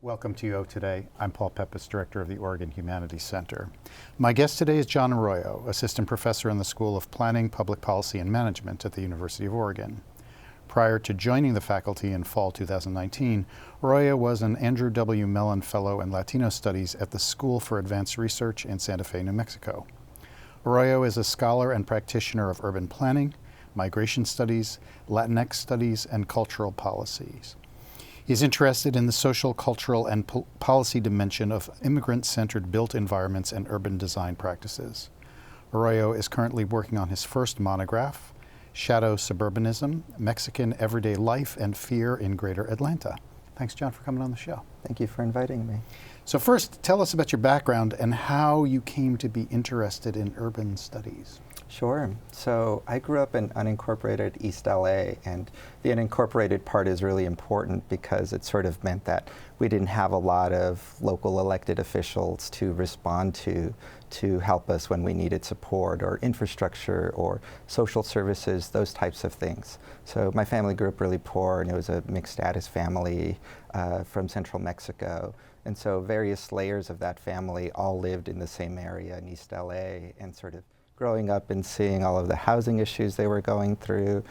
Welcome to UO Today. I'm Paul Peppis, Director of the Oregon Humanities Center. My guest today is John Arroyo, Assistant Professor in the School of Planning, Public Policy, and Management at the University of Oregon. Prior to joining the faculty in fall 2019, Arroyo was an Andrew W. Mellon Fellow in Latino Studies at the School for Advanced Research in Santa Fe, New Mexico. Arroyo is a scholar and practitioner of urban planning, migration studies, Latinx studies, and cultural policies. He's interested in the social, cultural, and policy dimension of immigrant-centered built environments and urban design practices. Arroyo is currently working on his first monograph, Shadow Suburbanism, Mexican Everyday Life and Fear in Greater Atlanta. Thanks, John, for coming on the show. Thank you for inviting me. So first, tell us about your background and how you came to be interested in urban studies. Sure. So I grew up in unincorporated East LA, and the unincorporated part is really important because it sort of meant that we didn't have a lot of local elected officials to respond to help us when we needed support or infrastructure or social services, those types of things. So my family grew up really poor, and it was a mixed status family from central Mexico. And so various layers of that family all lived in the same area in East LA, and sort of growing up and seeing all of the housing issues they were going through.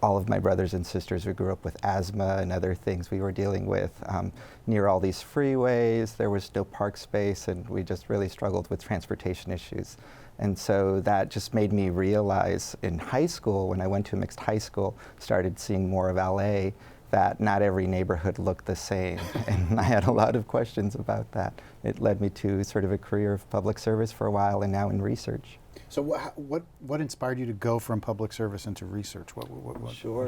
All of my brothers and sisters who grew up with asthma and other things we were dealing with. Near all these freeways, there was no park space, and we just really struggled with transportation issues. And so that just made me realize in high school, when I went to a mixed high school, started seeing more of LA, that not every neighborhood looked the same. And I had a lot of questions about that. It led me to sort of a career of public service for a while, and now in research. So what inspired you to go from public service into research? What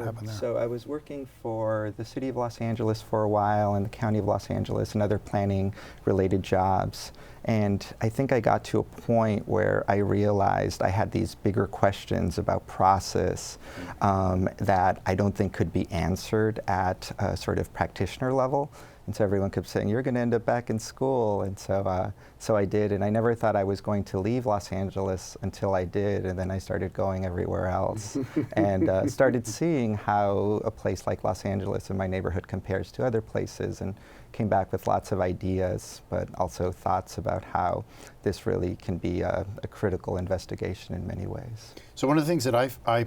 happened there? So I was working for the city of Los Angeles for a while, and the county of Los Angeles, and other planning related jobs. And I think I got to a point where I realized I had these bigger questions about process that I don't think could be answered at a sort of practitioner level. And so everyone kept saying, you're going to end up back in school. And so I did. And I never thought I was going to leave Los Angeles until I did. And then I started going everywhere else and started seeing how a place like Los Angeles in my neighborhood compares to other places, and came back with lots of ideas, but also thoughts about how this really can be a critical investigation in many ways. So one of the things that I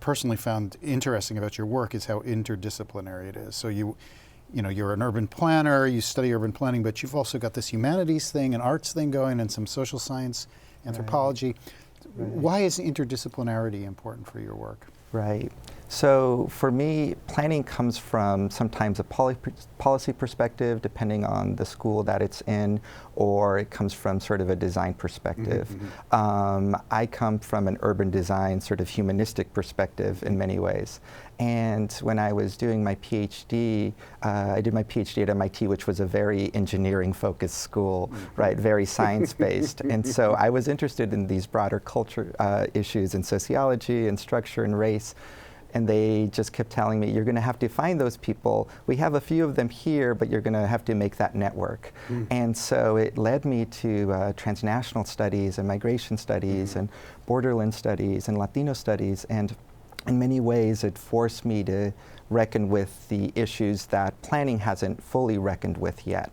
personally found interesting about your work is how interdisciplinary it is. So you're an urban planner, you study urban planning, but you've also got this humanities thing, an arts thing going, and some social science, anthropology. Right. Why is interdisciplinarity important for your work? Right. So for me, planning comes from sometimes a policy perspective, depending on the school that it's in, or it comes from sort of a design perspective. I come from an urban design, sort of humanistic perspective in many ways. And when I was doing my PhD, I did my PhD at MIT, which was a very engineering-focused school, right, very science-based. And so I was interested in these broader culture issues in sociology and structure and race. And they just kept telling me, you're going to have to find those people. We have a few of them here, but you're going to have to make that network. And so it led me to transnational studies and migration studies and borderland studies and Latino studies. And in many ways, it forced me to reckon with the issues that planning hasn't fully reckoned with yet,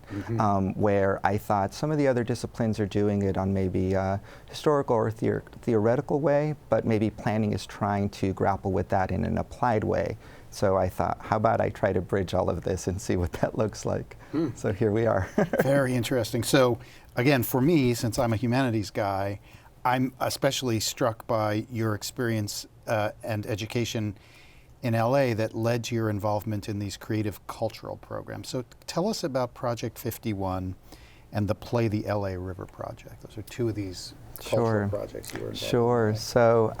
where I thought some of the other disciplines are doing it on maybe a historical or theoretical way, but maybe planning is trying to grapple with that in an applied way. So I thought, how about I try to bridge all of this and see what that looks like? So here we are. Very interesting. So again, for me, since I'm a humanities guy, I'm especially struck by your experience and education in LA that led to your involvement in these creative cultural programs. So tell us about Project 51 and the Play the LA River Project. Those are two of these cultural projects you were involved in. Sure. So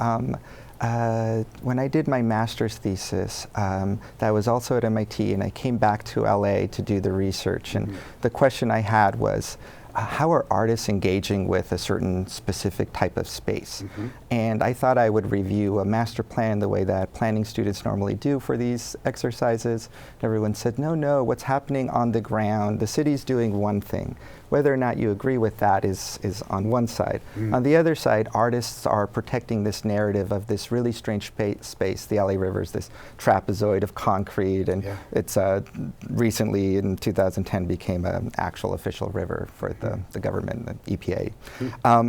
when I did my master's thesis, that was also at MIT, and I came back to LA to do the research. And the question I had was, how are artists engaging with a certain specific type of space? And I thought I would review a master plan the way that planning students normally do for these exercises. And everyone said, no, what's happening on the ground? The city's doing one thing. whether or not you agree with that is on one side. On the other side, artists are protecting this narrative of this really strange space, the LA River is this trapezoid of concrete, and it's recently in 2010 became an actual official river for the government, the EPA.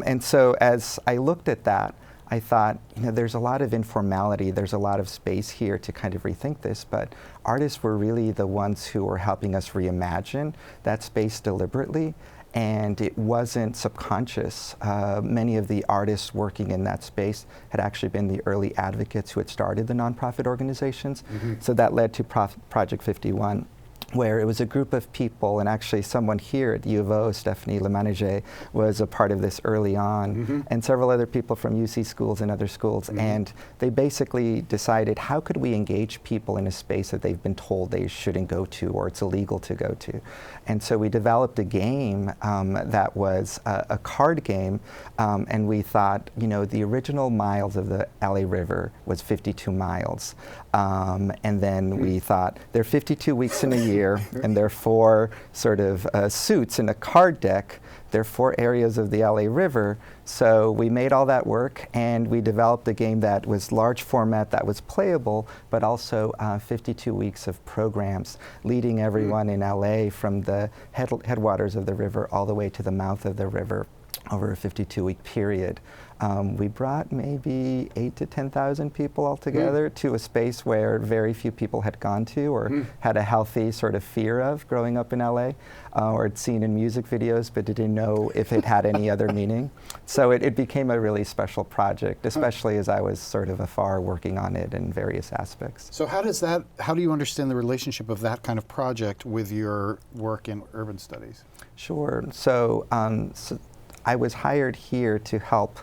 And so as I looked at that, I thought, there's a lot of informality, there's a lot of space here to kind of rethink this, but artists were really the ones who were helping us reimagine that space deliberately, and it wasn't subconscious. Many of the artists working in that space had actually been the early advocates who had started the nonprofit organizations, so that led to Project 51. Where it was a group of people, and actually someone here at U of O, Stephanie Lemanage, was a part of this early on, and several other people from UC schools and other schools, and they basically decided, how could we engage people in a space that they've been told they shouldn't go to, or it's illegal to go to? And so we developed a game that was a card game, and we thought, the original miles of the LA River was 52 miles. And then we thought, there are 52 weeks in a year, and there are 4 sort of suits in a card deck. There are 4 areas of the LA River. So we made all that work, and we developed a game that was large format, that was playable, but also 52 weeks of programs, leading everyone in LA from the headwaters of the river all the way to the mouth of the river over a 52-week period. We brought maybe 8,000 to 10,000 people altogether to a space where very few people had gone to or had a healthy sort of fear of growing up in LA, or had seen in music videos but didn't know if it had any other meaning. So it became a really special project, especially as I was sort of afar working on it in various aspects. So how do you understand the relationship of that kind of project with your work in urban studies? Sure. So I was hired here to help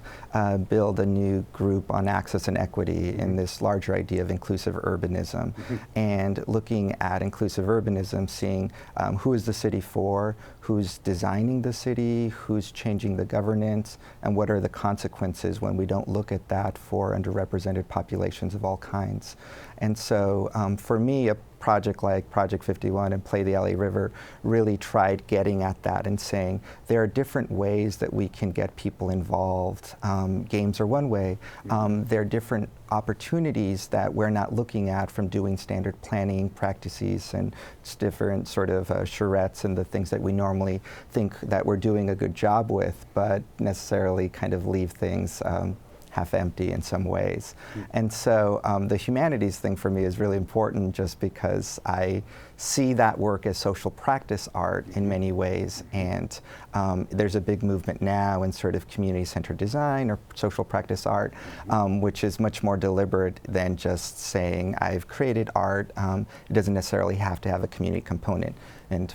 build a new group on access and equity in this larger idea of inclusive urbanism, and looking at inclusive urbanism, seeing who is the city for, who's designing the city, who's changing the governance, and what are the consequences when we don't look at that for underrepresented populations of all kinds. And so for me, a project like Project 51 and Play the LA River really tried getting at that and saying there are different ways that we can get people involved. Games are one way. There are different opportunities that we're not looking at from doing standard planning practices and different sort of charrettes and the things that we normally think that we're doing a good job with, but necessarily kind of leave things half empty in some ways. And so the humanities thing for me is really important just because I see that work as social practice art in many ways, and there's a big movement now in sort of community-centered design or social practice art, which is much more deliberate than just saying I've created art. It doesn't necessarily have to have a community component. And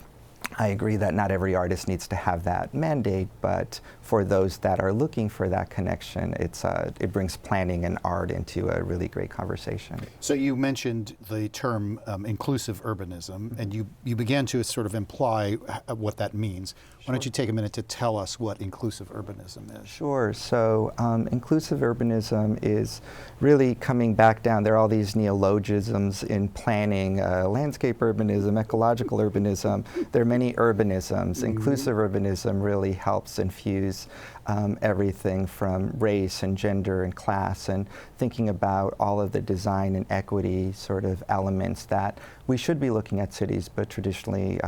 I agree that not every artist needs to have that mandate, but for those that are looking for that connection, it brings planning and art into a really great conversation. So you mentioned the term inclusive urbanism, and you began to sort of imply what that means. Why don't you take a minute to tell us what inclusive urbanism is? Sure. So inclusive urbanism is really coming back down. There are all these neologisms in planning, landscape urbanism, ecological urbanism. There are many urbanisms. Inclusive urbanism really helps infuse everything from race and gender and class, and thinking about all of the design and equity sort of elements that we should be looking at cities but traditionally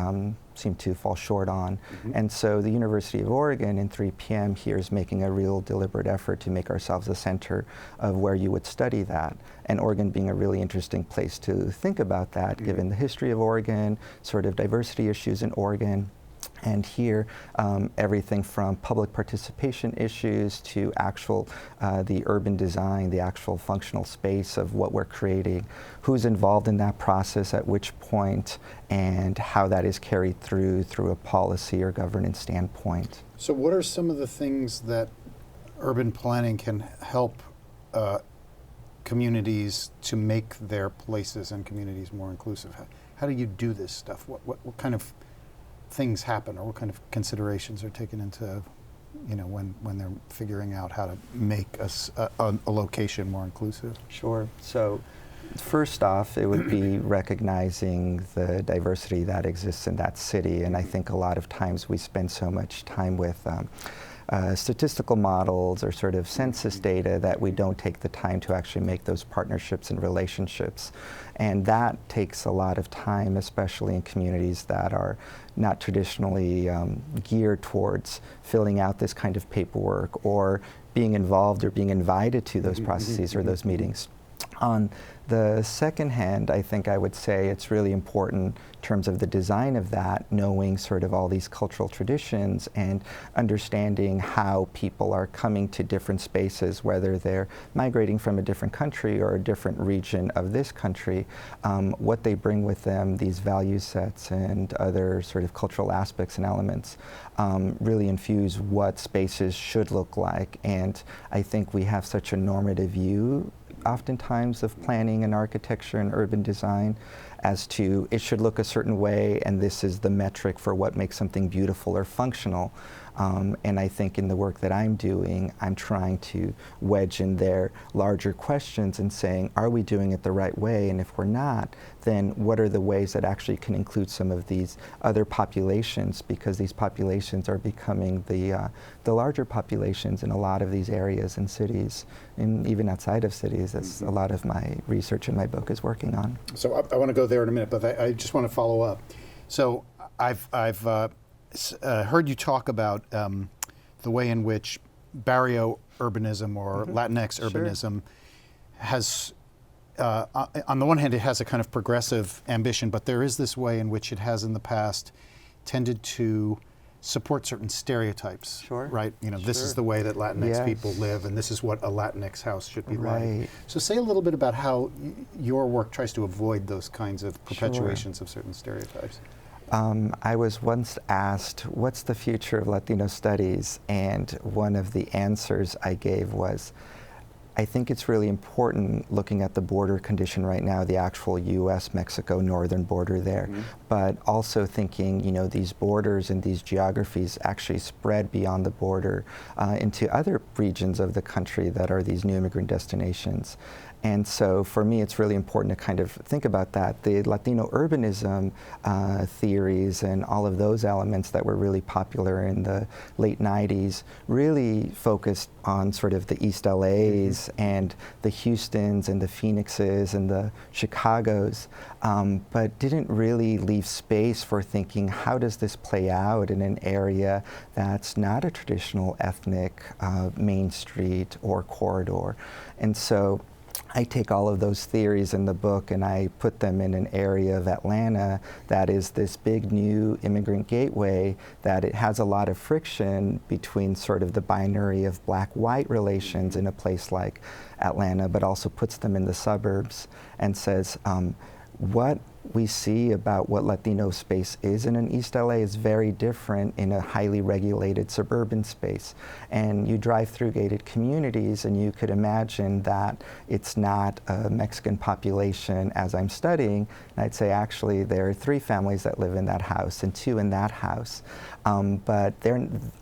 seem to fall short on. And so the University of Oregon in 3PM here is making a real deliberate effort to make ourselves a center of where you would study that. And Oregon being a really interesting place to think about that, given the history of Oregon, sort of diversity issues in Oregon. And here, everything from public participation issues to actual, the urban design, the actual functional space of what we're creating, who's involved in that process at which point, and how that is carried through a policy or governance standpoint. So what are some of the things that urban planning can help communities to make their places and communities more inclusive? How do you do this stuff? What kind of things happen, or what kind of considerations are taken into, when they're figuring out how to make a location more inclusive? Sure. So First off, it would be recognizing the diversity that exists in that city, and I think a lot of times we spend so much time with statistical models or sort of census data that we don't take the time to actually make those partnerships and relationships. And that takes a lot of time, especially in communities that are not traditionally geared towards filling out this kind of paperwork or being involved or being invited to those processes or those meetings. On the second hand, I think I would say it's really important in terms of the design of that, knowing sort of all these cultural traditions and understanding how people are coming to different spaces, whether they're migrating from a different country or a different region of this country, what they bring with them, these value sets and other sort of cultural aspects and elements really infuse what spaces should look like. And I think we have such a normative view oftentimes of planning and architecture and urban design as to it should look a certain way and this is the metric for what makes something beautiful or functional. And I think in the work that I'm doing, I'm trying to wedge in there larger questions and saying, are we doing it the right way? And if we're not, then what are the ways that actually can include some of these other populations, because these populations are becoming the larger populations in a lot of these areas and cities, and even outside of cities. That's a lot of my research in my book is working on. So I want to go there in a minute, but I just want to follow up. So I've heard you talk about the way in which barrio urbanism or Latinx urbanism has, on the one hand, it has a kind of progressive ambition, but there is this way in which it has in the past tended to support certain stereotypes, right? You know, this is the way that Latinx people live, and this is what a Latinx house should be like. So say a little bit about how your work tries to avoid those kinds of perpetuations of certain stereotypes. I was once asked, what's the future of Latino studies? And one of the answers I gave was, I think it's really important looking at the border condition right now, the actual U.S.-Mexico northern border there, but also thinking, you know, these borders and these geographies actually spread beyond the border into other regions of the country that are these new immigrant destinations. And so for me, it's really important to kind of think about that. The Latino urbanism theories and all of those elements that were really popular in the late 90s really focused on sort of the East LAs and the Houstons and the Phoenixes and the Chicagos, but didn't really leave space for thinking, how does this play out in an area that's not a traditional ethnic main street or corridor? And so I take all of those theories in the book and I put them in an area of Atlanta that is this big new immigrant gateway, that it has a lot of friction between sort of the binary of black-white relations in a place like Atlanta, but also puts them in the suburbs and says, what we see about what Latino space is in an East LA is very different in a highly regulated suburban space. And you drive through gated communities and you could imagine that it's not a Mexican population as I'm studying. And I'd say actually there are 3 families that live in that house and 2 in that house. But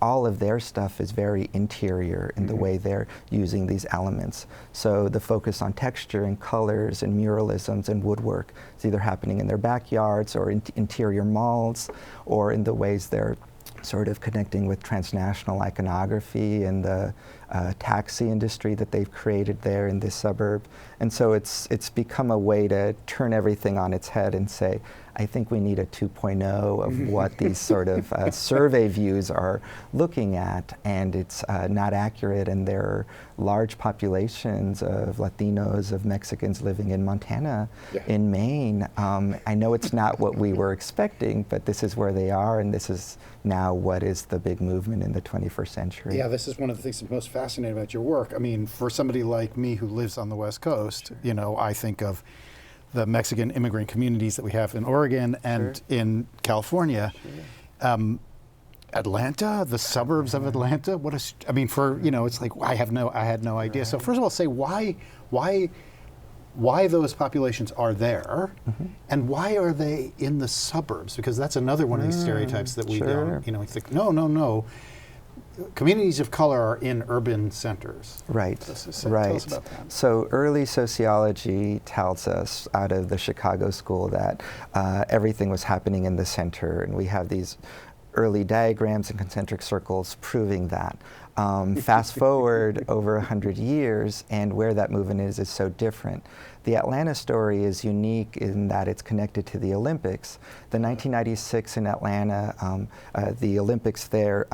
all of their stuff is very interior in the way they're using these elements. So the focus on texture and colors and muralisms and woodwork is either happening in their backyards or in interior malls, or in the ways they're sort of connecting with transnational iconography and the taxi industry that they've created there in this suburb. And so it's become a way to turn everything on its head and say, I think we need a 2.0 of what these sort of survey views are looking at, and it's not accurate, and there are large populations of Latinos, of Mexicans living in Montana, in Maine. I know it's not what we were expecting, but this is where they are, and this is now what is the big movement in the 21st century. Yeah, this is one of the things that's most fascinating about your work. I mean, for somebody like me who lives on the West Coast, you know, I think of the Mexican immigrant communities that we have in Oregon and in California. Atlanta, the suburbs of Atlanta, I mean, for, you know, it's like, I had no idea. So first of all, say why those populations are there, and why are they in the suburbs? Because that's another one of these stereotypes that we don't, you know, we think, no. communities of color are in urban centers. Right, Tell us about that. So early sociology tells us out of the Chicago school that everything was happening in the center, and we have these early diagrams and concentric circles proving that. Fast forward over 100 years, and where that movement is so different. The Atlanta story is unique in that it's connected to the Olympics. The 1996 in Atlanta, the Olympics there,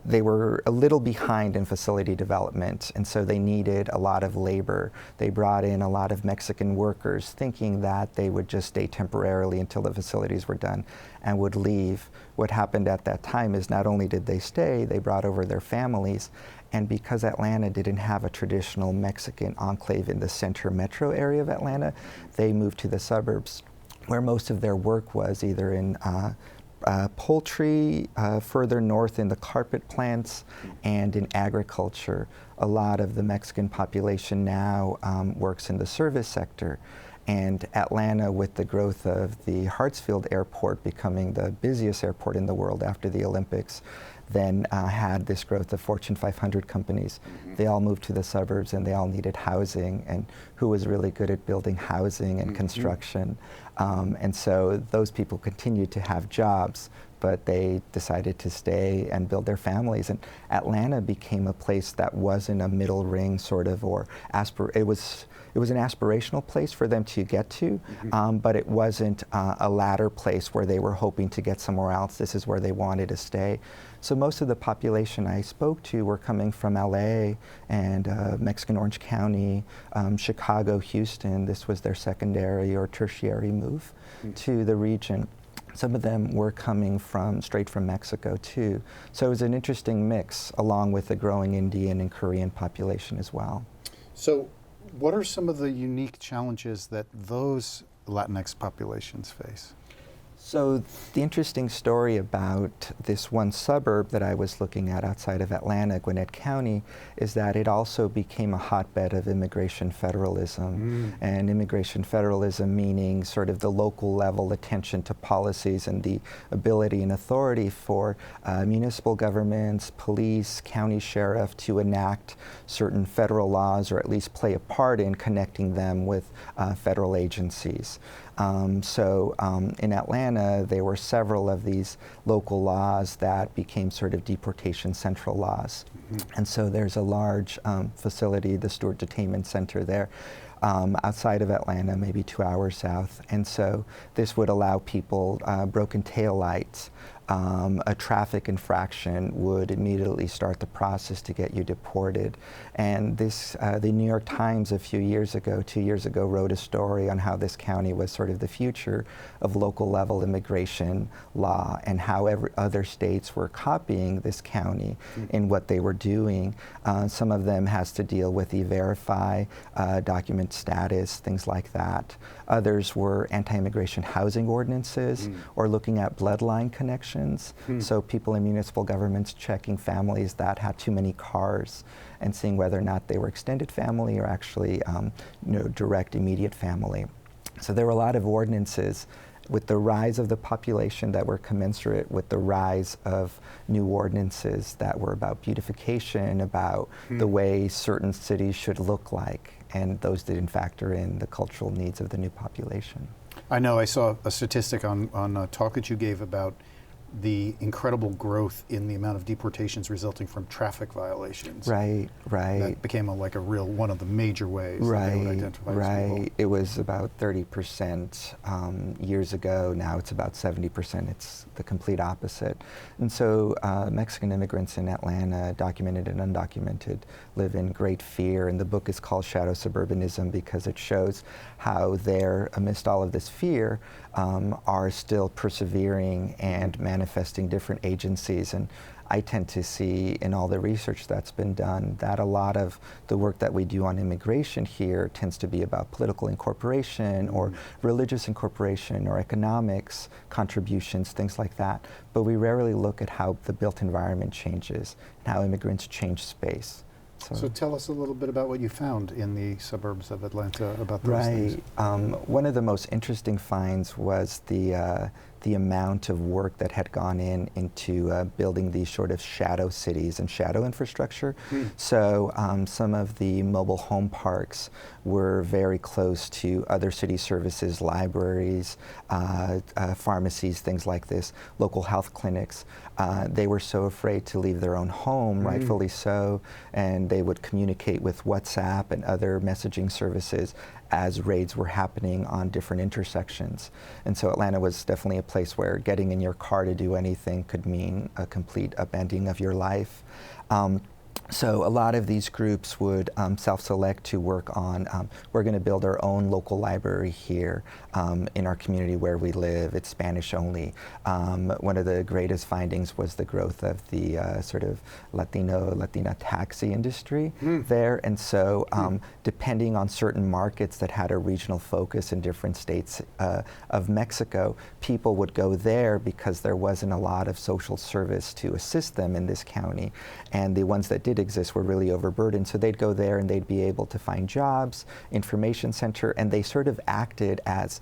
they were a little behind in facility development, and so they needed a lot of labor. They brought in a lot of Mexican workers thinking that they would just stay temporarily until the facilities were done and would leave. What happened at that time is not only did they stay, they brought over their families, and because Atlanta didn't have a traditional Mexican enclave in the center metro area of Atlanta, they moved to the suburbs where most of their work was, either in poultry, further north in the carpet plants, and in agriculture. A lot of the Mexican population now works in the service sector. And Atlanta, with the growth of the Hartsfield Airport becoming the busiest airport in the world after the Olympics, then had this growth of Fortune 500 companies. They all moved to the suburbs, and they all needed housing, and who was really good at building housing and construction. And so those people continued to have jobs, but they decided to stay and build their families. And Atlanta became a place that wasn't a middle ring sort of, or it was an aspirational place for them to get to, but it wasn't a ladder place where they were hoping to get somewhere else. This is where they wanted to stay. So most of the population I spoke to were coming from LA and Mexican Orange County, Chicago, Houston. This was their secondary or tertiary move to the region. Some of them were coming straight from Mexico too. So it was an interesting mix, along with the growing Indian and Korean population as well. So what are some of the unique challenges that those Latinx populations face? So the interesting story about this one suburb that I was looking at outside of Atlanta, Gwinnett County, is that it also became a hotbed of immigration federalism. And immigration federalism meaning sort of the local level attention to policies and the ability and authority for municipal governments, police, county sheriff to enact certain federal laws, or at least play a part in connecting them with federal agencies. In Atlanta, there were several of these local laws that became sort of deportation central laws. And so there's a large facility, the Stewart Detainment Center there, outside of Atlanta, maybe 2 hours south. And so this would allow people broken taillights. A traffic infraction would immediately start the process to get you deported. And this, the New York Times a few years ago, 2 years ago, wrote a story on how this county was sort of the future of local level immigration law, and how other states were copying this county in what they were doing. Some of them has to deal with E-Verify, document status, things like that. Others were anti-immigration housing ordinances, or looking at bloodline connections. So people in municipal governments checking families that had too many cars and seeing whether or not they were extended family or actually direct immediate family. So there were a lot of ordinances with the rise of the population that were commensurate with the rise of new ordinances that were about beautification, about the way certain cities should look like, and those didn't factor in the cultural needs of the new population. I know I saw a statistic on a talk that you gave about the incredible growth in the amount of deportations resulting from traffic violations. Right. That became one of the major ways that they would identify as people. It was about 30% years ago. Now it's about 70%. It's the complete opposite. And so Mexican immigrants in Atlanta, documented and undocumented, live in great fear. And the book is called Shadow Suburbanism because it shows how they're, amidst all of this fear, are still persevering and manifesting different agencies. And I tend to see in all the research that's been done that a lot of the work that we do on immigration here tends to be about political incorporation or religious incorporation or economics contributions, things like that. But we rarely look at how the built environment changes and how immigrants change space. So tell us a little bit about what you found in the suburbs of Atlanta about those things. One of the most interesting finds was the the amount of work that had gone into building these sort of shadow cities and shadow infrastructure. So some of the mobile home parks were very close to other city services, libraries, pharmacies, things like this, local health clinics. They were so afraid to leave their own home, rightfully so, and they would communicate with WhatsApp and other messaging services as raids were happening on different intersections. And so Atlanta was definitely a place where getting in your car to do anything could mean a complete upending of your life. So a lot of these groups would self-select to work on, we're going to build our own local library here in our community where we live. It's Spanish only. One of the greatest findings was the growth of the sort of Latina taxi industry there. And so depending on certain markets that had a regional focus in different states of Mexico, people would go there because there wasn't a lot of social service to assist them in this county. And the ones that did exist were really overburdened. So they'd go there and they'd be able to find jobs, information center, and they sort of acted as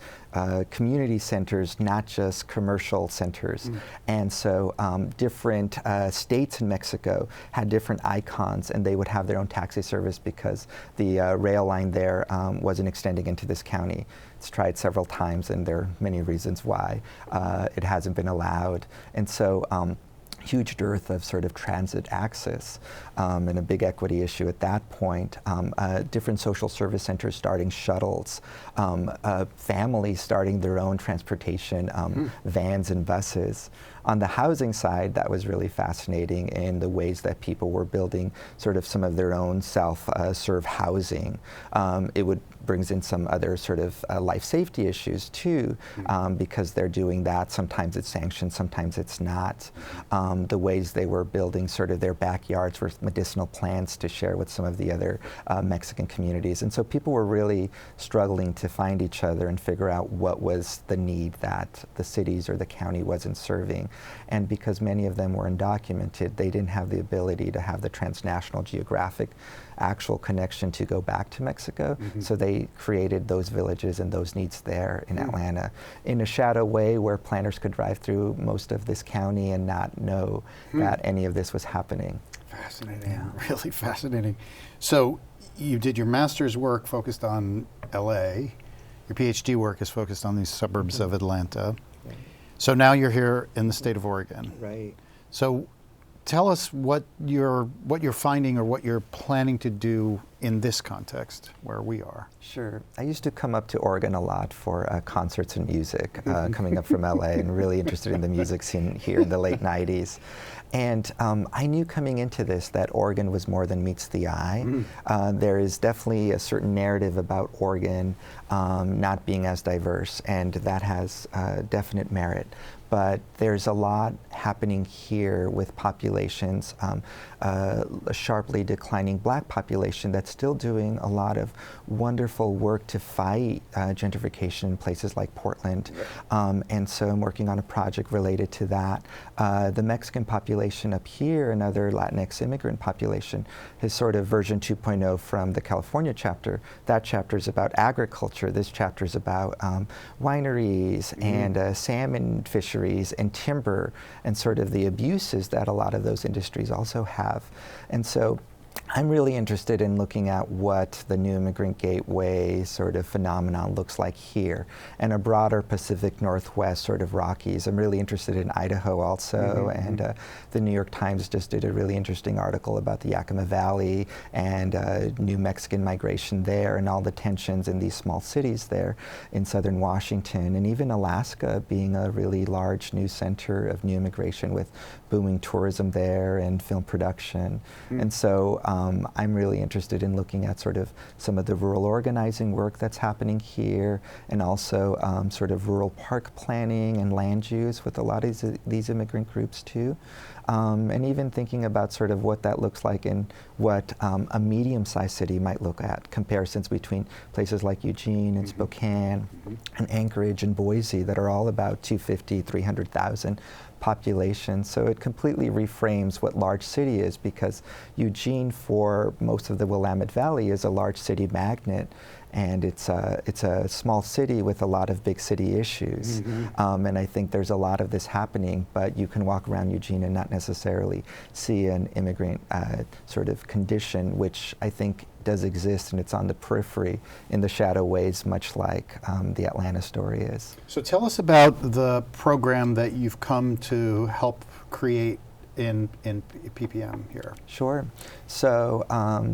community centers, not just commercial centers. And so different states in Mexico had different icons, and they would have their own taxi service because the rail line there wasn't extending into this county. It's tried several times, and there are many reasons why it hasn't been allowed. And so huge dearth of sort of transit access and a big equity issue at that point. Different social service centers starting shuttles, families starting their own transportation, vans and buses. On the housing side, that was really fascinating in the ways that people were building sort of some of their own self-serve housing. It brings in some other sort of life safety issues too, because they're doing that. Sometimes it's sanctioned, sometimes it's not. The ways they were building sort of their backyards with medicinal plants to share with some of the other Mexican communities. And so people were really struggling to find each other and figure out what was the need that the cities or the county wasn't serving. And because many of them were undocumented, they didn't have the ability to have the transnational geographic actual connection to go back to Mexico. So they created those villages and those needs there in Atlanta in a shadow way where planners could drive through most of this county and not know that any of this was happening. Fascinating, really fascinating. So you did your master's work focused on LA. Your PhD work is focused on these suburbs of Atlanta. So now you're here in the state of Oregon. Right. So tell us what you're finding or what you're planning to do in this context where we are. Sure. I used to come up to Oregon a lot for concerts and music, coming up from LA and really interested in the music scene here in the late 90s. And I knew coming into this that Oregon was more than meets the eye. There is definitely a certain narrative about Oregon not being as diverse, and that has definite merit. But there's a lot happening here with populations, a sharply declining black population that's still doing a lot of wonderful work to fight gentrification in places like Portland. And so I'm working on a project related to that. The Mexican population up here, another Latinx immigrant population, is sort of version 2.0 from the California chapter. That chapter is about agriculture. This chapter is about wineries and salmon fisheries and timber and sort of the abuses that a lot of those industries also have. And so I'm really interested in looking at what the New Immigrant Gateway sort of phenomenon looks like here, and a broader Pacific Northwest sort of Rockies. I'm really interested in Idaho also, and the New York Times just did a really interesting article about the Yakima Valley and New Mexican migration there and all the tensions in these small cities there in southern Washington, and even Alaska being a really large new center of new immigration with booming tourism there and film production. And so I'm really interested in looking at sort of some of the rural organizing work that's happening here, and also sort of rural park planning and land use with a lot of these immigrant groups too. And even thinking about sort of what that looks like and what a medium-sized city might look at, comparisons between places like Eugene and Spokane and Anchorage and Boise that are all about 250, 300,000 population. So it completely reframes what large city is, because Eugene, for most of the Willamette Valley, is a large city magnet. and it's a small city with a lot of big city issues. And I think there's a lot of this happening, but you can walk around Eugene and not necessarily see an immigrant sort of condition, which I think does exist, and it's on the periphery in the shadow ways, much like the Atlanta story is. So tell us about the program that you've come to help create in PPM here. Sure. So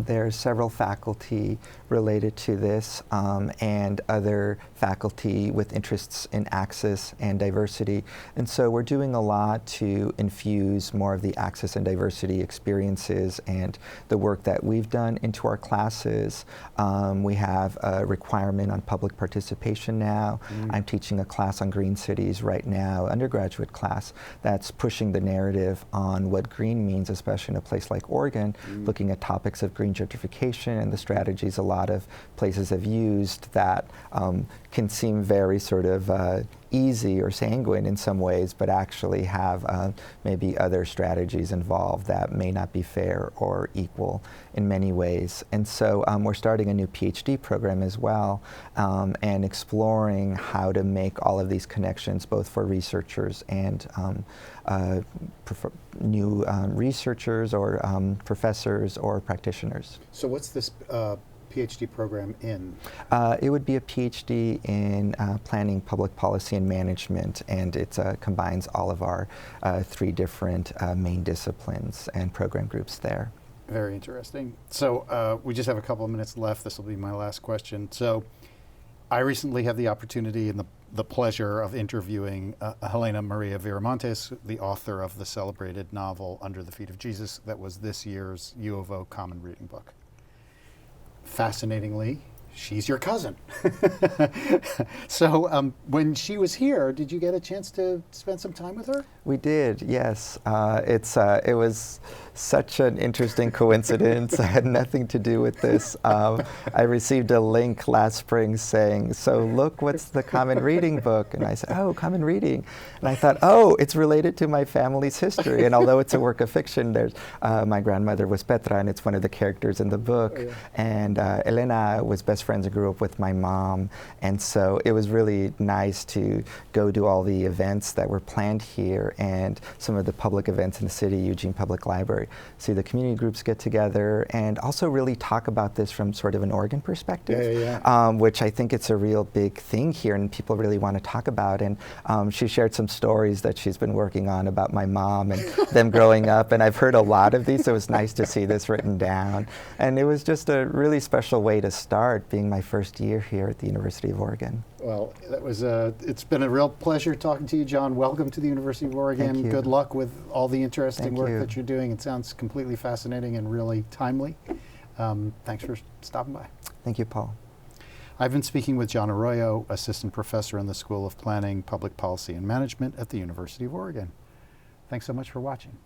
there's several faculty related to this and other faculty with interests in access and diversity. And so we're doing a lot to infuse more of the access and diversity experiences and the work that we've done into our classes. We have a requirement on public participation now. I'm teaching a class on green cities right now, undergraduate class, that's pushing the narrative on what green means, especially in a place like Oregon, looking at topics of green gentrification and the strategies a lot of places have used that can seem very sort of easy or sanguine in some ways, but actually have maybe other strategies involved that may not be fair or equal in many ways. And so we're starting a new PhD program as well, and exploring how to make all of these connections both for researchers and new researchers or professors or practitioners. So what's this PhD program in? It would be a PhD in planning, public policy, and management, and it combines all of our 3 different main disciplines and program groups there. Very interesting. So we just have a couple of minutes left. This will be my last question. So I recently had the opportunity and the pleasure of interviewing Elena Maria Vera Montes, the author of the celebrated novel Under the Feet of Jesus that was this year's U of O Common Reading Book. Fascinatingly, she's your cousin. So when she was here, did you get a chance to spend some time with her? We did, yes. It was such an interesting coincidence. I had nothing to do with this. I received a link last spring saying, so look, what's the Common Reading book? And I said, oh, Common Reading. And I thought, oh, it's related to my family's history. And although it's a work of fiction, there's my grandmother was Petra, and it's one of the characters in the book. Oh, yeah. And Elena was best friends and grew up with my mom. And so it was really nice to go to all the events that were planned here and some of the public events in the city, Eugene Public Library, see the community groups get together and also really talk about this from sort of an Oregon perspective, which I think it's a real big thing here and people really want to talk about. And she shared some stories that she's been working on about my mom and them growing up, and I've heard a lot of these, so it was nice to see this written down. And it was just a really special way to start, being my first year here at the University of Oregon. Well, that was it's been a real pleasure talking to you, John. Welcome to the University of Oregon. Thank you. Good luck with all the interesting work that you're doing. It sounds completely fascinating and really timely. Thanks for stopping by. Thank you, Paul. I've been speaking with John Arroyo, Assistant Professor in the School of Planning, Public Policy, and Management at the University of Oregon. Thanks so much for watching.